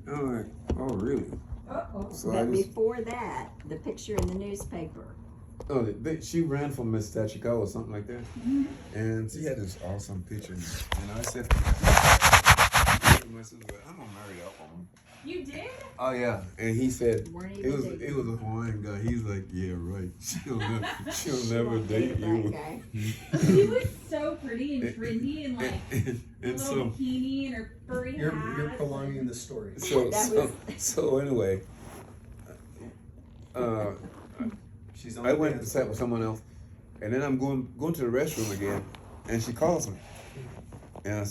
I'm like, oh, really? So but before that, the picture in the newspaper. Oh, she ran for Miss Tachikawa or something like that. Mm-hmm. And she had this awesome picture. And I said to my sister, I'm going to marry that woman. You did? Oh, yeah. And he said, it was a Hawaiian guy. He's like, yeah, right. She'll never date you. She was so pretty and trendy and like a little bikini and her furry hat. You're prolonging the story. So anyway, I went to sat with someone else, and then I'm going to the restroom again, and she calls me, and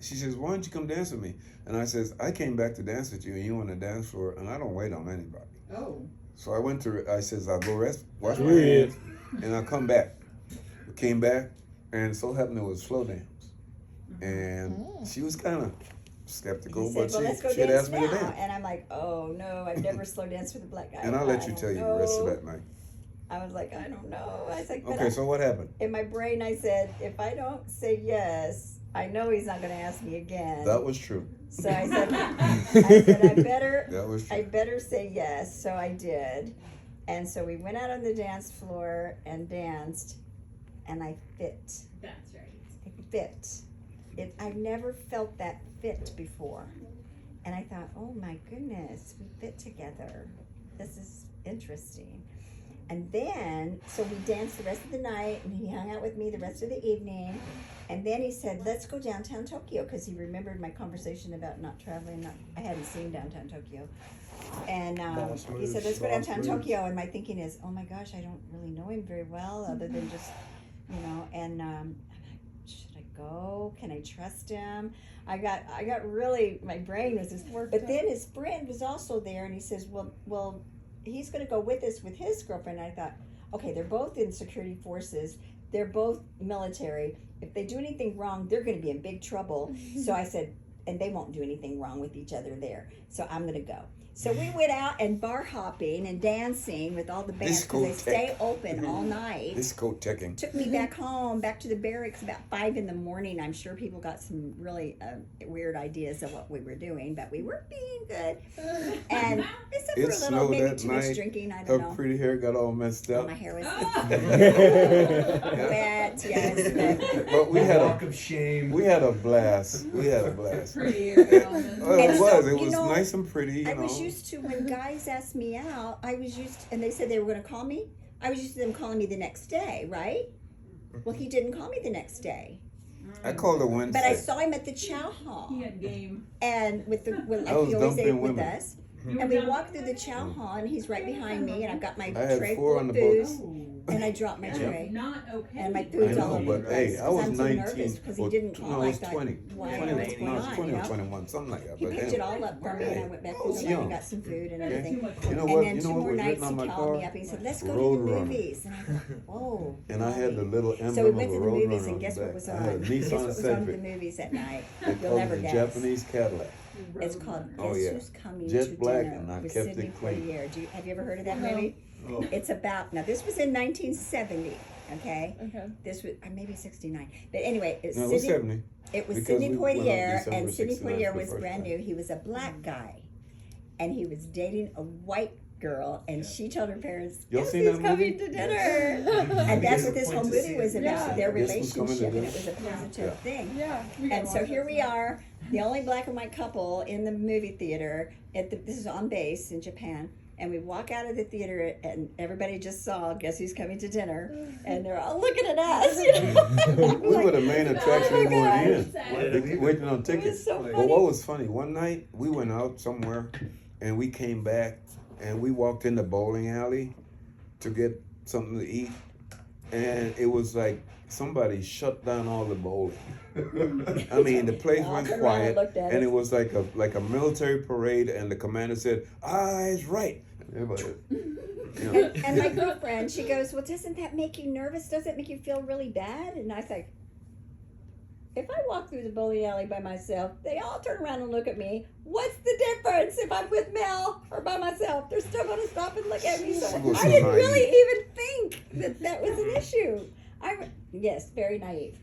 she says, why don't you come dance with me? And I says, I came back to dance with you, and you on the dance floor, and I don't wait on anybody. Oh. So I says, I'll go wash my hands, and I'll come back. I came back, and so happened it was slow dance, and she was kind of skeptical, said, but she had asked me to dance. And I'm like, oh no, I've never slow danced with a black guy. And I'll let you tell you the rest of that night. I was like, I don't know. I was like, okay, so what happened? In my brain, I said, if I don't say yes, I know he's not going to ask me again. That was true. So I said, I better. That was true. I better say yes. So I did, and so we went out on the dance floor and danced, and I fit. That's right. I fit. I never felt that fit before. And I thought, oh my goodness, we fit together. This is interesting. And then, so we danced the rest of the night, and he hung out with me the rest of the evening. And then he said, let's go downtown Tokyo, because he remembered my conversation about not traveling. I hadn't seen downtown Tokyo. And he said, let's go downtown Tokyo. And my thinking is, oh my gosh, I don't really know him very well, other than just, and I'm like, should I go? Can I trust him? I got really, my brain was just worked. But then his friend was also there, and he says, well, he's going to go with us with his girlfriend. And I thought, okay, they're both in security forces. They're both military. If they do anything wrong, they're going to be in big trouble. So I said, and they won't do anything wrong with each other there. So I'm going to go. So we went out and bar hopping and dancing with all the bands because they stay open all night. Discoteching. Took me back home, back to the barracks about 5 a.m. I'm sure people got some really weird ideas of what we were doing, but we were being good. And except for a little, maybe too much drinking, I don't know. Her pretty hair got all messed up. My hair was wet, yes. But we had walk of shame. We had a blast. Pretty hair. It was nice and pretty. I was used to when guys asked me out. And they said they were going to call me. I was used to them calling me the next day, right? Well, he didn't call me the next day. I called her Wednesday. But I saw him at the chow hall. He had game. And like he always ate with us. And we walked through the chow hall, and he's right behind me, and I've got my tray full of food. And I dropped my tray. Not okay. And my food's all over the place. I was 19. Because he didn't call. I was 20. 20 or 21, something like that. He picked it all up for me, and I went back to the room and got some food and everything. You know what? And then 2 more nights he called me up and he said, let's go to the movies. And I thought, whoa. And I had the little emblem so we went of to a the movies, Roadrunner and guess what was I on? had a Guess what Nissan was on the Cedric. movies at night? They You'll called never it a guess. Japanese Cadillac. It's called Oh, Guess yeah. Who's Coming Jet to black, Dinner and I with kept Sidney it clean. Poitier. Have you ever heard of that No. movie? Oh. It's about, now this was in 1970, okay? Okay. This was, maybe 69. But anyway, No, it was 70. It was Because Sidney we went on Poitier, December and Sidney 69 Poitier for the was first brand time. new. He was a black guy, and he was dating a white girl, and she told her parents, Y'all "Guess seen who's that coming movie? to dinner?" And that's what this whole movie was about, Yeah. their Guess who's coming to relationship, and dinner? it was a positive Yeah. thing. Yeah. And so here we are, the only black and white couple in the movie theater. This is on base in Japan. And we walk out of the theater, and everybody just saw, guess who's coming to dinner? And they're all looking at us. We were the main attraction we weren't in. Gosh. Waiting on tickets. so But funny. what was funny, one night we went out somewhere and we came back and we walked in the bowling alley to get something to eat. And it was like somebody shut down all the bowling. I mean, the place All went turned around and quiet, looked at and us. it was like a military parade, and the commander said, "Eyes right." And everybody, And my girlfriend, she goes, well, doesn't that make you nervous? Does it make you feel really bad? And I was like, if I walk through the bowling alley by myself, they all turn around and look at me. What's the difference if I'm with Mel or by myself? They're still going to stop and look at me. So was I so didn't naive. really even think that was an issue. Yes, very naive.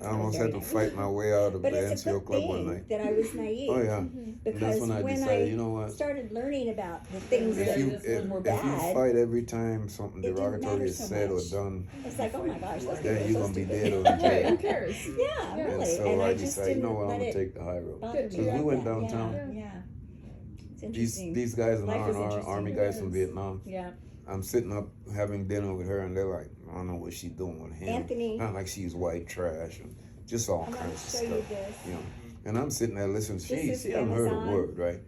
I almost had to fight my way out of But the it's a NCO good club one thing night. that I was naive. Oh yeah. Because That's when I decided, you know what? started learning about the things If that you were if bad, you fight every time something it didn't derogatory matter is so said or much. done, it's like, oh my gosh, those then people you're are so gonna be stupid. dead or in Right, who jail. cares? Yeah, Yeah. And really. so And I I just decided, you know didn't what, I'm let gonna it take the high road. bother Good me for you. like we went that. downtown. Yeah. It's interesting. These guys in Life is R&R, interesting. Army guys from Vietnam. Yeah. I'm sitting up having dinner with her, and they're like, I don't know what she's doing with him. Anthony. Not like she's white trash and just all I'm gonna kinds of show you stuff. this. You know. And I'm sitting there listening. This She is hadn't heard a Amazon. word, right?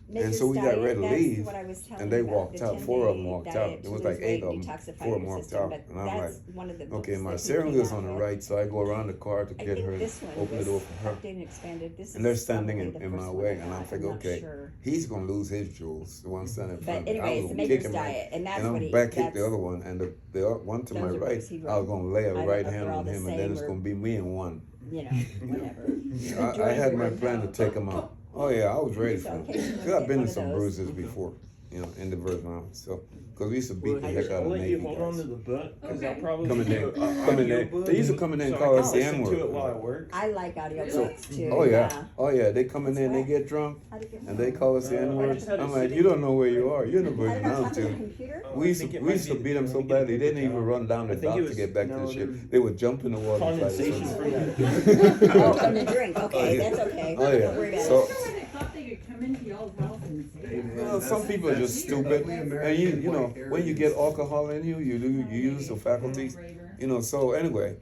Nature's And so we got diet, ready to that's leave, what I was telling and they you about, walked the out. 4 of them 10-day walked diet out. to It was lose like 8 weight of and them. detoxify 4 of your them walked system, out, but and I'm that's like, one of the books okay, that my he steering came wheel's out on the with. right, so I go around the car to I get think her, this one open the was door for her. updated and expanded. This And they're is standing probably the in my first one way, I and I'm got. thinking, not okay, sure. he's gonna lose his jewels, the one standing in front But of me. I anyway, was it's the gonna kick Maker's him right, Diet, and that's and what I'm he. back hit That's, the other one, and the one to my those are right, books he I was wrote. gonna lay a I don't right know if hand they're all on the him, and then same it's or- gonna be me and one. you know, whatever. I had my plan to take him out. Oh yeah, I was ready So for him. occasionally Cause I've get been one in of some those. bruises before, you know, in the Virgin Islands. So, cause we used to beat Well, the here, heck out I'll of let Navy you hold on guys. to the book because Okay. I'll probably Come in there, do a come in there. audiobook They used to come in there and so call I us can the listen N-word. to it while I work. I like audiobooks too. Oh yeah, oh yeah. They come in there and they That's get drunk How to get and they call us the I N-word. just had a I'm like, sitting- you don't know where you are. You're in the I Virgin don't know, Islands on the too. computer. Oh, We I used think to, it we might used to be beat them the- so when we get bad they the didn't even job. run down the I think dock it to was get back to the no, ship. there's They would jump in the water and try to condensation swim. from Oh, from the drink. Okay, yeah. that's okay. Oh, yeah. Don't worry about So- it. I wonder why they thought they could come into y'all's house and say Hey, that. man, Well, some people are just that's stupid, typically and American you know, white when you get arrogance. alcohol in you, you use the faculties, Braver. you know. So anyway,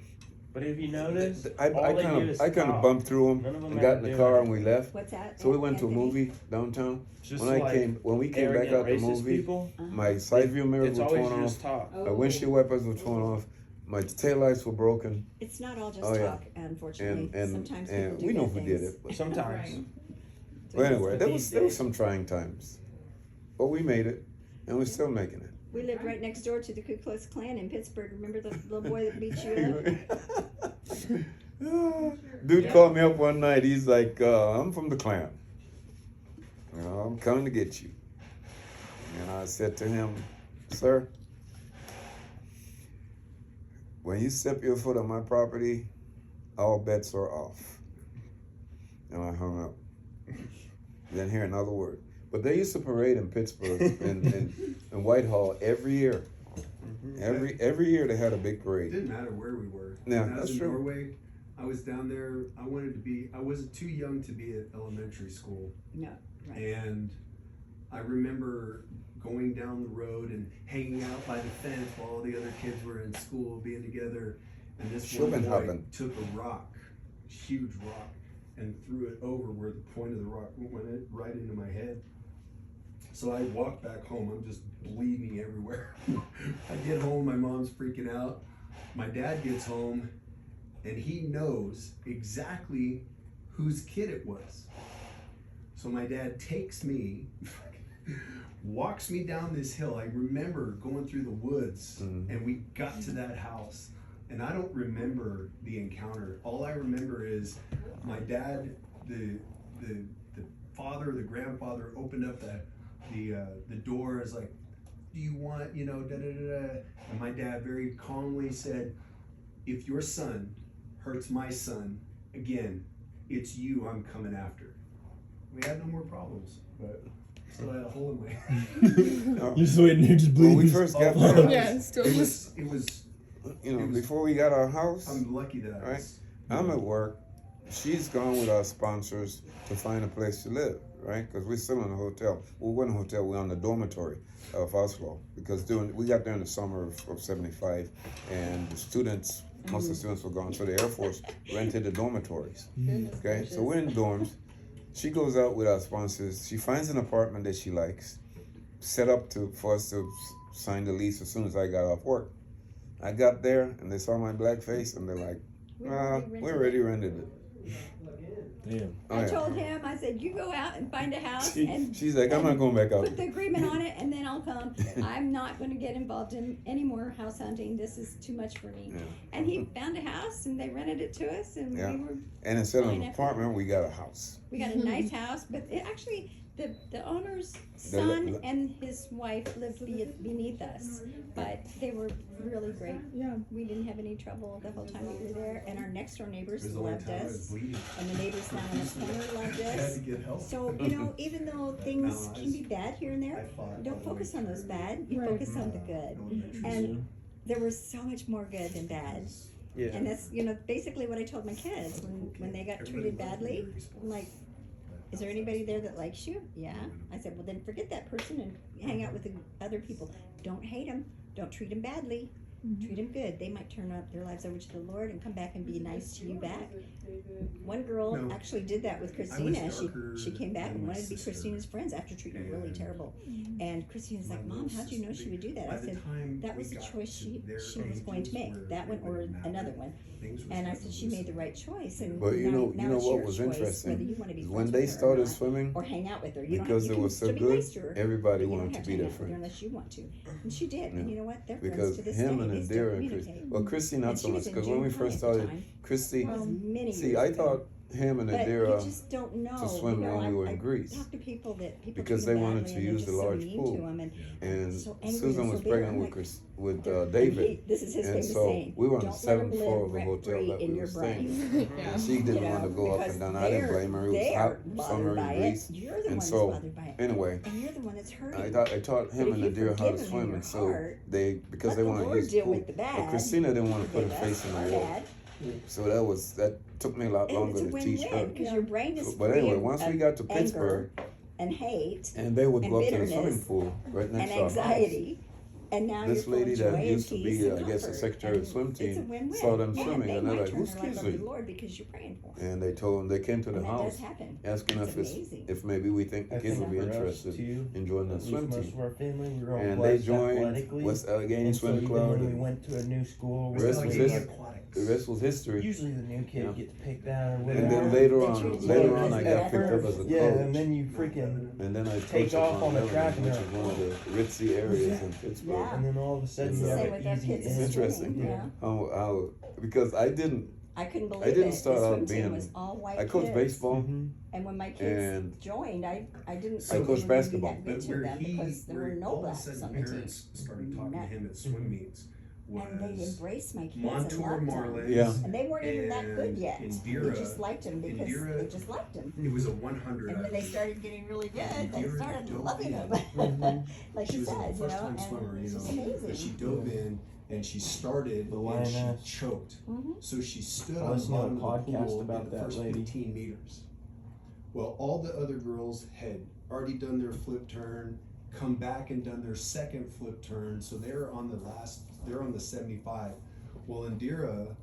But if you notice, I all they do is kind of talk. bumped through them None of them and got in ever the do car and we anything. left. What's that? So we went to a Anthony? movie downtown. It's just When like we came back out the arrogant, racist movie, people. my side view mirrors It's were always torn just off, talk. my windshield wipers were torn off, my taillights were broken, It's not all just Oh, yeah. talk, unfortunately. and Sometimes people and do we know bad who did things. it. But, Sometimes. Right. but anyway, there These was days. some trying times, but we made it, and we're still making it. We lived right next door to the Ku Klux Klan in Pittsburgh. Remember the little boy that beat you up? Dude called me up one night. He's like, I'm from the Klan. You know, I'm coming to get you. And I said to him, sir, when you step your foot on my property, all bets are off. And I hung up. Didn't hear another word. But they used to parade in Pittsburgh in Whitehall every year. Every year they had a big It parade. didn't matter where we were. Yeah, When I was that's in true. Norway, I was down there. I was too young to be at elementary school. No, right. And I remember going down the road and hanging out by the fence while all the other kids were in school being together. And this one boy Schopenhagen. took a rock, huge rock, and threw it over where the point of the rock went right into my head. So I walked back home. I'm just bleeding everywhere. I get home, my mom's freaking out. My dad gets home, and he knows exactly whose kid it was. So my dad takes me, walks me down this hill. I remember going through the woods, and we got to that house. And I don't remember the encounter. All I remember is my dad, the father, the grandfather, opened up the door. Is like, do you want, da da da da? And my dad very calmly said, if your son hurts my son again, it's you I'm coming after. We had no more problems, but still had a hole in my. You're just waiting there, just When bleeding. we first got Oh, there, Yeah, still It was. you know, It was- before we got our house, I'm lucky that I Right. was. I'm at work. She's gone with our sponsors to find a place to live, right? Because we're still in a hotel. Well, we're in a hotel. We're on the dormitory of Oslo because we got there in the summer of '75, and the students, most of the students were gone, so the Air Force rented the dormitories. Okay, so we're in dorms. She goes out with our sponsors. She finds an apartment that she likes, set up for us to sign the lease as soon as I got off work. I got there and they saw my black face and they're like, we already rented it. Damn. Oh, I yeah. told him, I said, you go out and find a house and She's like, I'm not going back out. put the agreement on it and then I'll come. I'm not gonna get involved in any more house hunting. This is too much for me. Yeah. And he found a house and they rented it to us and Yeah. we And instead of an Fine, apartment, we got a house. got a nice house, but it actually, The owner's son and his wife lived beneath us, but they were really great. Yeah. We didn't have any trouble the whole time we were there, and our next door neighbors It was the only loved time I was us, bleeding. and the neighbors down in the corner loved I had us. to get help. So, even though things can be bad here and I there, fought don't all the focus way on those through bad, you Right. focus on the good. elementary And school. there was so much more good than bad. Yeah. And that's, basically what I told my kids when they got treated badly. I'm like, is there anybody there that likes you? Yeah. I said, well, then forget that person and hang out with the other people. Don't hate them. Don't treat them badly. Treat them good. They might turn up their lives over to the Lord and come back and be nice to you back. One girl No. actually did that with I Christina. was darker She came back than and my wanted to be sister. Christina's friends after treating her really And terrible. And Christina's like, My Mom, little how'd you know sister, she would do that? by I the said, time that we was a got choice to their she was going to ages make. where That it one or wouldn't matter, another one. things were And I starting said to she made the loosen right up. choice. And But you now, know now it's what your was choice interesting whether you want to be is friends when with they her or started not, swimming, or hang out with her. You because don't, it you was can so still be good, nice to her, everybody but you don't wanted have to be hang their out with her friend. unless you want to. And she did. And you know what? They're friends Because to this him day. and They still Indira and Christy, communicate. well, Christy not And so she much, was in because when we junior first high at the started, time. Christy, Well, many see, years I ago. thought him and But you Indira just don't know. to swim you know, when we were in I Greece, talk to people that people because treat they them wanted badly to and they're use the just so large mean pool. to them and so angry Susan and was so bitter. pregnant I'm with like, Chris, with and David, this is his and famous so saying. we were on the Don't let 'em 7th floor live of the rent hotel free that in we your were staying in. brain. And she didn't want to go up because and down. I didn't blame her. It was hot summer in Greece. You're the And one so, that's bothered by it. anyway, And you're the one that's hurting. I taught him But and if you Indira how to forgive him in swim, your and so heart, because let they the wanted to Lord use the deal pool. with the bad. But Christina didn't want to put her Forgive face us, in our the water. bad. So that took me a lot And longer it's a to teach win-win her. because your brain is But free anyway, of- once we of got to anger Pittsburgh, and hate and they would and go up to the swimming bitterness pool right next and to our house. anxiety. And now This you're full lady of that joy and used to peace be, and I guess, the comfort. secretary of the And swim it's a team, win-win. saw them Yeah, swimming, they and they're might like, turn "Who's their life over to Kinsley?" the Lord because you're praying for them. And they came to the And that house does happen. asking It's us amazing. if maybe we think the I kids think would be for us, interested too, in joining the at least swim most team. of our family, we were all And they blessed joined athletically. West Allegheny And so Swim even Club. when we and went to a new school, The rest we was were history. The rest was history. usually the new kid Yeah. gets picked out or whatever. And then Yeah, later they on, treated you later like on, I this got picked up forever. as a coach. Yeah, and then you freaking, And then I take coached off at on the Mount track Lebanon, which and is one of the ritzy areas in Pittsburgh. Yeah. and then all of a sudden It's you the have same an with our easy kids It's in in. interesting swimming, yeah. how because I didn't I couldn't believe didn't it. start the out swim team being- was all white I coached kids. baseball Mhm. And when my kids and joined, I didn't So- think I coached they were gonna be basketball. that big to Where them because there were no all of a blacks sudden on the team. parents started talking to him at swim meets And they was embraced my kids and Montour loved them. Marlins. Yeah. And they weren't even that good and yet. Indira- They just liked him because Indira- they just liked him. It was a 100. And when they started getting really good, they Indira started dove loving in. him. Like She you was a said, you first know, time and swimmer, it's just but she amazing. dove in and she started The and she lioness. choked. Mhm. So she stood I on the listened to a bottom of the podcast pool about in the that first lady. 15 meters. Well, all the other girls had already done their flip turn, come back and done their second flip turn, so they're on the 75. Well, Indira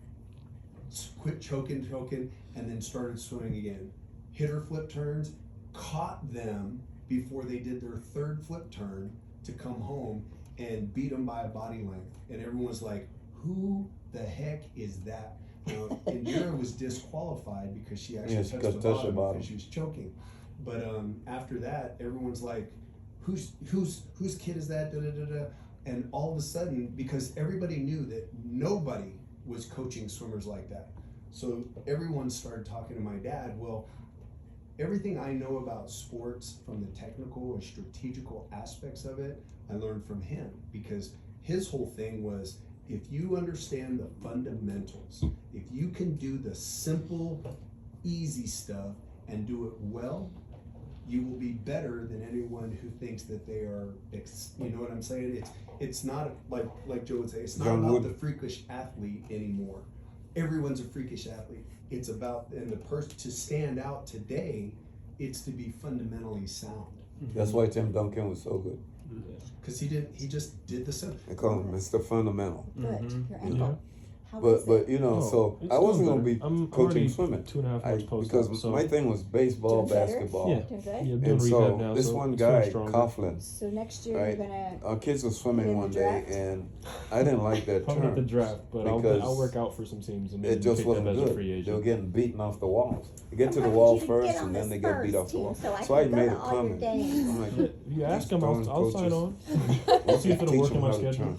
quit choking, and then started swimming again. Hit her flip turns, caught them before they did their third flip turn to come home, and beat them by a body length. And everyone's like, who the heck is that? Now, Indira was disqualified because she actually Yes, touched because the touched bottom the bottom. because she was choking. But after that, everyone's like, whose kid is that? Da, da, da, da. And all of a sudden, because everybody knew that nobody was coaching swimmers like that, so everyone started talking to my dad. Well, everything I know about sports from the technical and strategical aspects of it, I learned from him, because his whole thing was, if you understand the fundamentals, if you can do the simple, easy stuff and do it well, you will be better than anyone who thinks that they are, you know what I'm saying? It's not like Joe would say, it's not John about Wooden. the freakish athlete anymore. Everyone's a freakish athlete. It's about, and the person to stand out today, it's to be fundamentally sound. That's why Tim Duncan was so good. Because he just did the simple. They call him Mr. Fundamental. Good. Mhm. Your ankle. Yeah. How was it? But you know, Oh, so it's I wasn't doing gonna be better. I'm coaching already swimming. 2.5 months post Because so my thing was baseball, Doing better? basketball. Yeah. Doing good? yeah, doing And so rehab now. this so one it's feeling guy, stronger. Coughlin, So next year Right. you're gonna. our kids were In swimming the one day, draft? and I didn't like that Probably not the term. draft, but because I'll work out for some teams and It maybe just pick wasn't them as a good. free They were agent. getting beaten off the walls. They get to I the wanted wall you to first, get on and then the they get beat Spurs off the team wall. so I So I can go made to a all your comment. games. I'm like, If you ask Just them, throwing I'll sign coaches. on. let's See if it'll teach work them in my how to schedule. turn.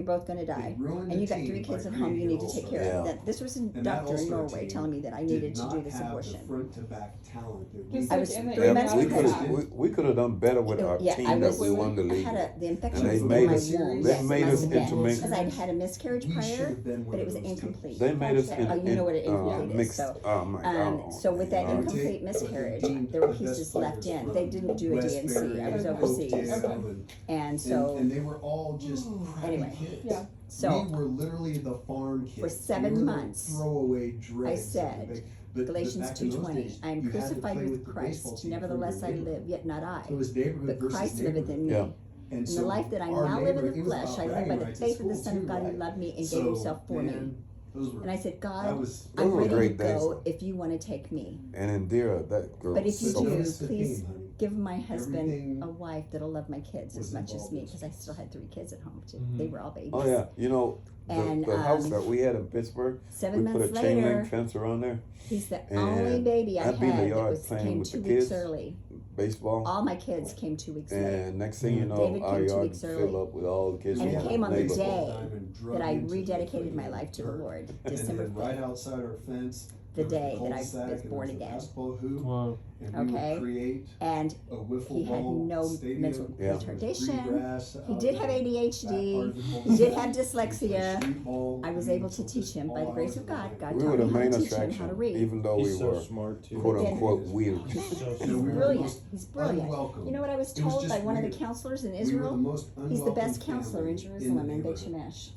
you're both gonna die, and you got 3 kids at home you need to take care Yeah. of. That this was a And that doctor in All-Star Norway team telling me that I did needed to not do this have abortion. the front to back talent that we Just I like was in the 3 months we pregnant. could we could have done better with our Yeah, team I that was. we won the league. Had the infection And was they in made my us- womb. they Yes, made my us skin. intermix- Because I'd had a miscarriage We should prior, have been one but it of was those teams. incomplete. They made us Oh, you know what it incomplete is, mixed. so, Oh my God. So with that Oh, incomplete miscarriage, there were pieces left in. They didn't do a DNC. I was overseas, and so and they were all just crappy Anyway. kids. Yeah. so we were literally the farm kids. For 7 we were the months, throwaway dregs. I said, but Galatians back in those 2:20, days, I am you had to crucified play with the baseball Christ. team Nevertheless for I your neighborhood. live, yet not I, So it was neighborhood but versus Christ liveth in me. Yeah. In so the life that I our now live in neighbor, he the was flesh, about I live by bragging the rights faith at of the school Son of too, God who right? loved me and So, gave himself for me. man, those were, And I said, that God, was, Those I'm were ready to great days, go though. if you want to take me. And Indira, that girl. But if you so do, nice. please give my husband Everything a wife that'll love my kids as was much as involved me, in because I still had 3 kids at home too. Mhm. They were all babies. Oh yeah, you know And, the house um, that we had in Pittsburgh. 7 We put a months chain later, link fence around there. he's the and only baby I I'd be in the had that yard was, playing came with 2 the weeks kids. early. Baseball. All my kids came 2 weeks late. And next thing you know, David our came 2 yard weeks would early. fill up with all the kids And from he the came on the neighborhood. day that I rededicated my life to the Lord, And December then right 5th, outside our fence, the there day that I cul-de-sac, was and born there was a again. basketball hoop, Wow. and we Okay. would create And a wiffle he had ball no stadium. mental Yeah. retardation. Grass He out did in have the back ADHD. part of the He cul-de-sac. did have We played dyslexia. street ball, I was mean, able to so teach just him by all the grace hours of God. night. God We taught were the me how main to teach him how to attraction, read. even though we He's so were smart too. quote Then- unquote weird. He's so No, we smart. were the Brilliant. most He's brilliant. unwelcome. You know what I was It was told just by one of weird. the counselors in We were the Israel? most He's the best unwelcome counselor in family Jerusalem the in Beit neighborhood. Shemesh.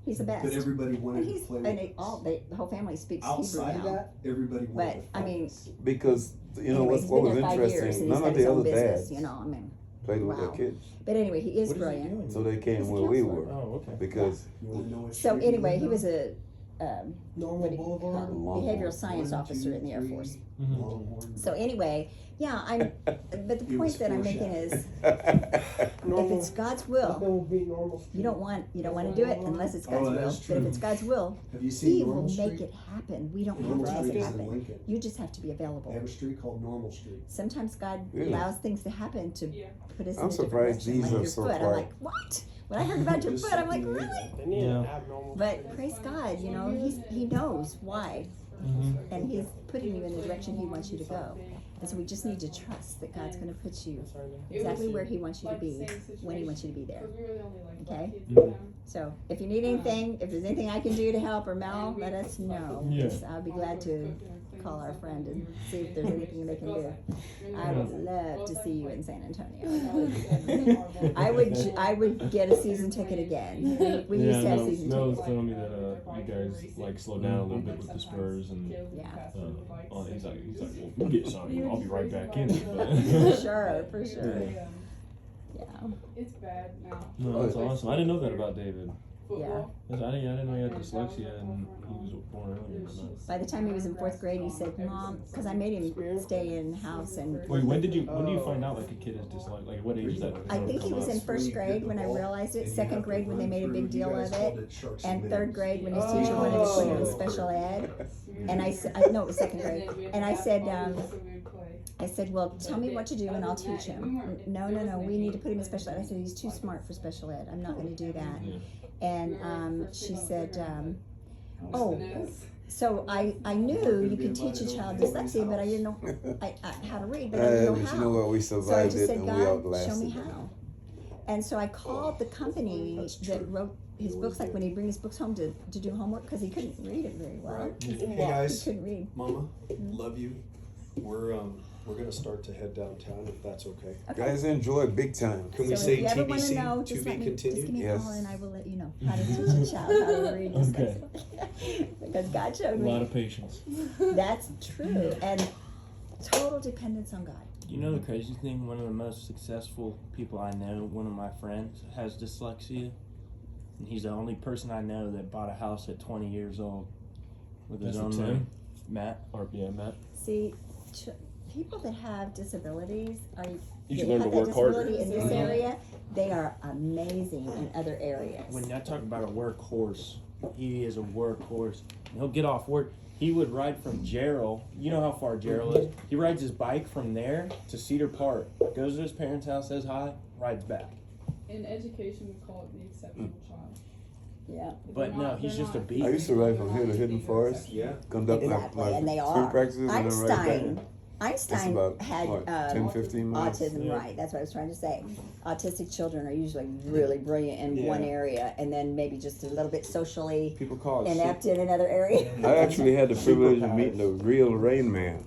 He's the But best. everybody And wanted to he's play and with they, us. the whole family speaks Outside Hebrew of now. that, everybody wanted But, to I fight mean, us. Because you know Anyway, what he's was been there 5 years interesting? and None he's got of his the own other business. dads You know, I mean, played with wow. their kids, But anyway, he is What is he brilliant. doing? so they came He's a where we counselor. were Oh, okay. because You wanna know what So street we anyway, lived he on? was a Normal what do you Boulevard. call it? Behavioral science 1, officer 2, in the Air 3, Force. Mhm. Longhorn. So anyway, yeah, I'm. But the He was point that I'm making is, if Normal. it's God's will, Nothing will beat normal. you don't want to do it unless it's God's Oh, that will. is But if true. it's God's will, Have you He seen will Normal make Street? it happen. We don't have Normal to make Street it is in happen. Lincoln. You just have to be They have available. a street called Normal Street. Sometimes God Really? allows things to happen to Yeah. put us I'm in a different surprised direction. these Like are your so foot, I'm quiet. like, what? When I heard about your Just foot, I'm like, something really? They need Yeah. an abnormal. But praise God, you know, he knows why, Mhm. and He's putting you in the direction He wants you to go. And so we just need to trust that God's going to put you exactly where He wants you to be, when He wants you to be there. Okay? Mhm. So if you need anything, if there's anything I can do to help or Mel, let us know. Yeah. 'Cause I'll be glad to call our friend and see if there's anything they can do. I would love to see you in San Antonio. I would get a season ticket again. We used to have season Mel was tickets. telling me that you guys like slow down a little bit with the Spurs and Yeah. oh, he's like, well, we'll get something. I'll be right back in. For But sure, for sure. Yeah. Yeah. It's bad now. No, that's awesome. I didn't know that about David. Yeah. I didn't know he had dyslexia and he was born early. By the time he was in 4th grade, he said, "Mom," because I made him stay in the house, and Wait, when do you find out like a kid is dyslexic? Like what age is that? I think he was in 1st grade when I realized it. 2nd grade when they made a big deal of it, and 3rd grade when his teacher wanted to put him in special ed. And I said, no, it was 2nd grade. And I said, well, tell me what to do and I'll teach him. No, we need to put him in special ed. I said, he's too smart for special ed. I'm not going to do that. Yeah. And she said, oh, so I knew you could teach a child dyslexia, but I didn't know how to read, but I didn't know but how. you know what? We So I survived just it said, and we God, show outlasted me it. how. And so I called the company that wrote his books, like when he'd bring his books home to do homework, because he couldn't read it very well. Right. Hey He guys, couldn't read. Mama, love you. We're gonna start to head downtown if that's okay. Okay. Guys enjoy big time. Can we So say if you ever want to TBC know, to just be let me, just continued? give me a Yes. call and I will let you know how to teach a child how to read this Okay. because God showed A lot me. of patience. That's true. And total dependence on God. You know the crazy thing? One of the most successful people I know, one of my friends, has dyslexia. And he's the only person I know that bought a house at 20 years old with his That's own Tim? money. Matt. Or yeah, Matt. See, people that have disabilities are You should that learn have to that work harder. disability in this Mhm. area, they are amazing in other areas. When I talk about a workhorse, he is a workhorse. He'll get off work. He would ride from Gerald. You know how far Gerald is. He rides his bike from there to Cedar Park. Goes to his parents' house, says hi, rides back. In education, we call it the exceptional child. Yeah, But no, he's just a beast. I used to ride from here to Hidden Forest, Yeah. conduct exactly, my and they swim are. practices, and then right Einstein. back. Einstein about, had what, 10, 15 miles? autism, Yeah. right? That's what I was trying to say. Autistic children are usually really brilliant in one area, and then maybe just a little bit socially People call it inept in another area. I actually had the privilege of meeting the real Rain Man.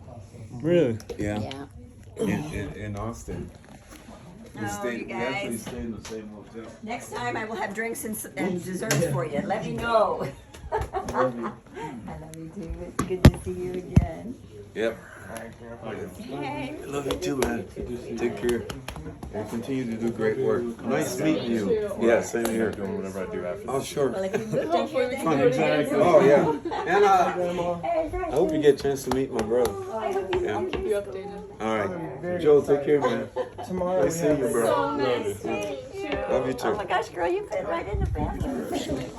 Really? Yeah. Yeah. In Austin. Oh, you guys. stayed in the same hotel. Next time I will have drinks and desserts for you. Let me know. I love you too. It's good to see you again. Yep. Hey. Love you too, man. Take care. And continue to do great work. Nice meeting you. Yeah, same here. Doing whatever I do after. Oh, sure. Well, if you moved in here, then Fun. you're Exactly. Oh, yeah. And Hey, I hope you get a chance to meet my brother. I hope you Yeah. do. You updated. All right. Very Joe, take care, man. Tomorrow Nice we seeing have you, bro. So nice to meet you. Love you too. Oh my gosh, girl, you fit right in the family.